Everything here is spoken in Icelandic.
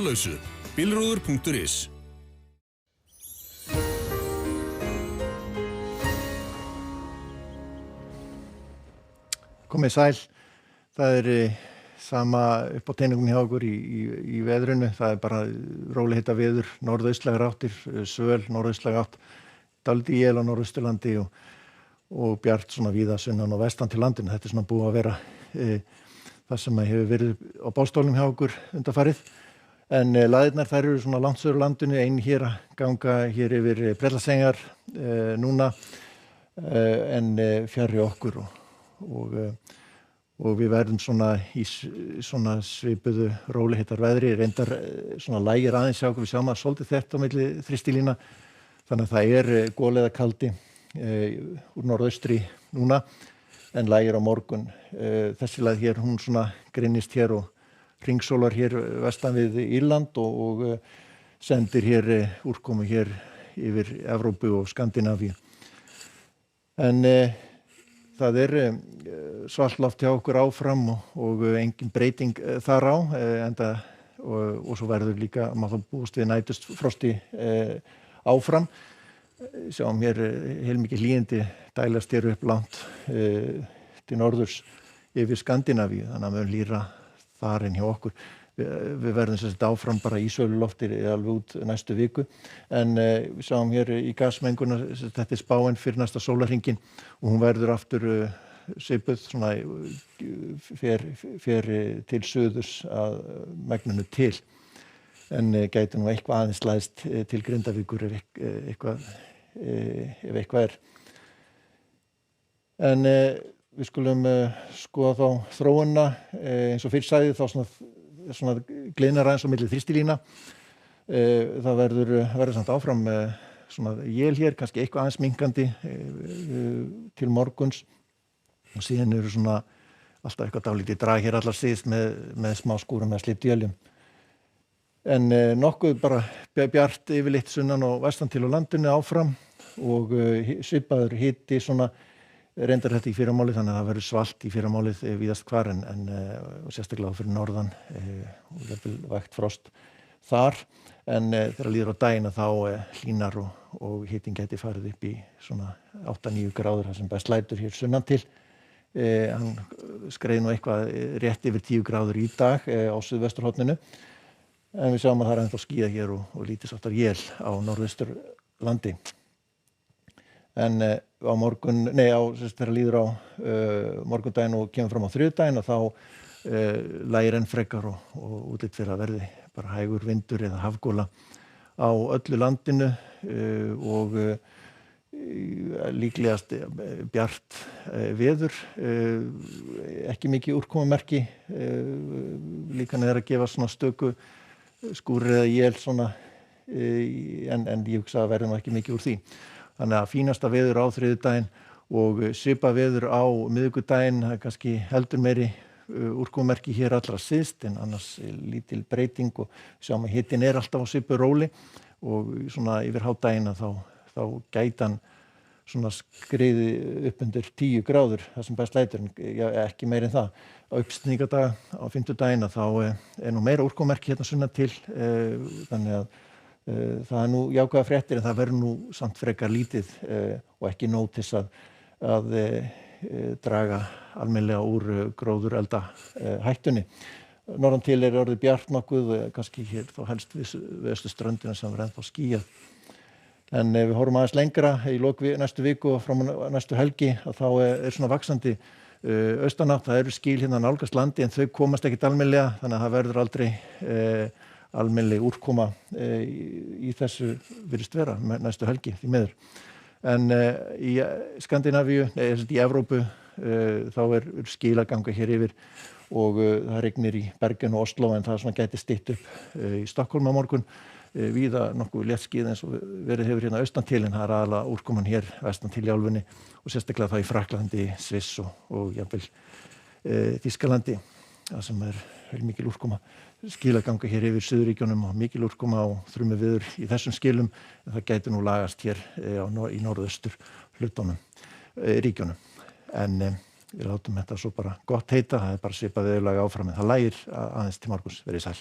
lausu. Bílrúður.is. Komið sæl. Það sama upp á teiningum hjá okkur í veðrinu. Það bara róleghita veður, norðaustlægar áttir, svöl, norðaustlæg átt, dálítið él á Norðausturlandi og bjart svona víða sunnan og vestan til landinu. Þetta svona búið að vera það sem hefur verið á bálstólnum hjá okkur undanfarið. En laðirnar þær eru svona langt söður á landinu, ein hér að ganga hér yfir Bretlandseyjar núna en fjarri okkur og við verðum svona í svona svipuðu rólegheitar veðri, reyndar svona lægir aðeins hjá okkur, við sjáum að svolítið þetta á milli þristilína, þannig að það goleða kaldi úr norðaustri núna, en lægir á morgun. Þessi lægð hér, hún svona grinnist hér og hringsólar hér vestan við Írland og sendir hér úrkomu hér yfir Evrópu og Skandinavíu. En það svalt loft hjá okkur áfram og engin breyting þar á, og svo verður líka, maður búist við næturfrosti áfram. Sjáum hér heilmikið hlýindi dælast hér upp langt til norðurs yfir Skandinavíu, þannig að við lýra þar en hjá okkur. Við verðum sem sagt áfram bara í sölulofti alveg út næstu viku, en við sjáum hér í gasmenguna, þetta spáin fyrir næsta sólarhringinn og hún verður aftur svipuð, svona fer til suðurs að megninu til, en gæti nú eitthvað aðeins læðst til Grindavíkur ef eitthvað En við skulum skoða þá þróunina, eins og fyrr sagði þá svona gliðnar aðeins á milli þristilína. Það verður samt áfram svona él hér, kannski eitthvað aðeins minnkandi til morguns og síðan eru svona alltaf eitthvað dálítið drag hér allar síðst með smá skúrum eða slydduéljum. En nokkuð bara bjart yfirleitt sunnan og vestan til á landinu áfram og svipaður hiti svona reyndar þetta í fyrramálið, þannig að það verður svalt í fyrramálið víðast hvar en sérstaklega fyrir norðan og jafnvel vægt frost þar, en þegar líður á daginn þá hlýnar og hitinn gæti farið upp í svona 8-9 gráður, það sem best lætur hér sunnan til. Hann skreið nú eitthvað rétt yfir 10 gráður í dag á suðvesturhorninu, en við sjáum að það ennþá skýjað hér og lítið sáttar él á norðausturlandi. En á morgun, þegar líður á morgundaginn og kemur fram á þriðjudaginn og þá lægir enn frekar og útlit fyrir að verði bara hægur vindur eða hafgola á öllu landinu og líklegast bjart veður, ekki mikið úrkomumerki, líka að gefa svona stöku skúrir eða él svona, en ég hugsa að verði nú ekki mikið úr því. Þannig að fínasta veður á þriðjudaginn og svipað veður á miðvikudaginn, það kannski heldur meiri úrkomumerki hér allra syðst, en annars lítil breyting og sjáum að hitinn alltaf á svipuðu róli og svona yfir hádaginn þá gæti hann svona skriði upp undir 10 gráður, það sem best lætur, en ekki meiri en það. Á uppstigningardag á fimmtudaginn þá nú meira úrkomumerki hérna sunnan til, þannig að það nú jákvæðar fréttir, en það verður nú samt frekar lítið og ekki nóg til að draga almennilega úr gróðurelda hættunni. Norðan til orðið bjart nokkuð, kannski hér þá helst við austurströndina sem er ennþá skýjað. En við horfum aðeins lengra í lok næstu viku og fram á næstu helgi, að þá svona vaxandi austanátt, það eru skýl hérna nálgast landi, en þau komast ekkert almennilega, þannig að það verður aldrei almennileg úrkoma í þessu virðist vera næstu helgi því miður. En í Skandinavíu, í Evrópu, þá skýl að ganga hér yfir og það rignir í Bergen og Oslo, en það svona gæti stytt upp í Stokkólmi á morgun. Víða nokkuð léttskýjað eins og verið hefur hérna austan til, en það aðalega úrkoman hér vestan til í álfunni og sérstaklega það í Frakklandi, Sviss og jafnvel Þýskalandi, það sem mikil úrkoma. Skilaganga hér yfir Suðurríkjunum og mikil úrkoma og þrumuveður í þessum skilum, en það gæti nú lagast hér í norðaustur hlutunum ríkjunum. En við látum þetta svo bara gott heita, það bara svipað veðurlag áfram, en það lægir aðeins til morguns. Verið sæl.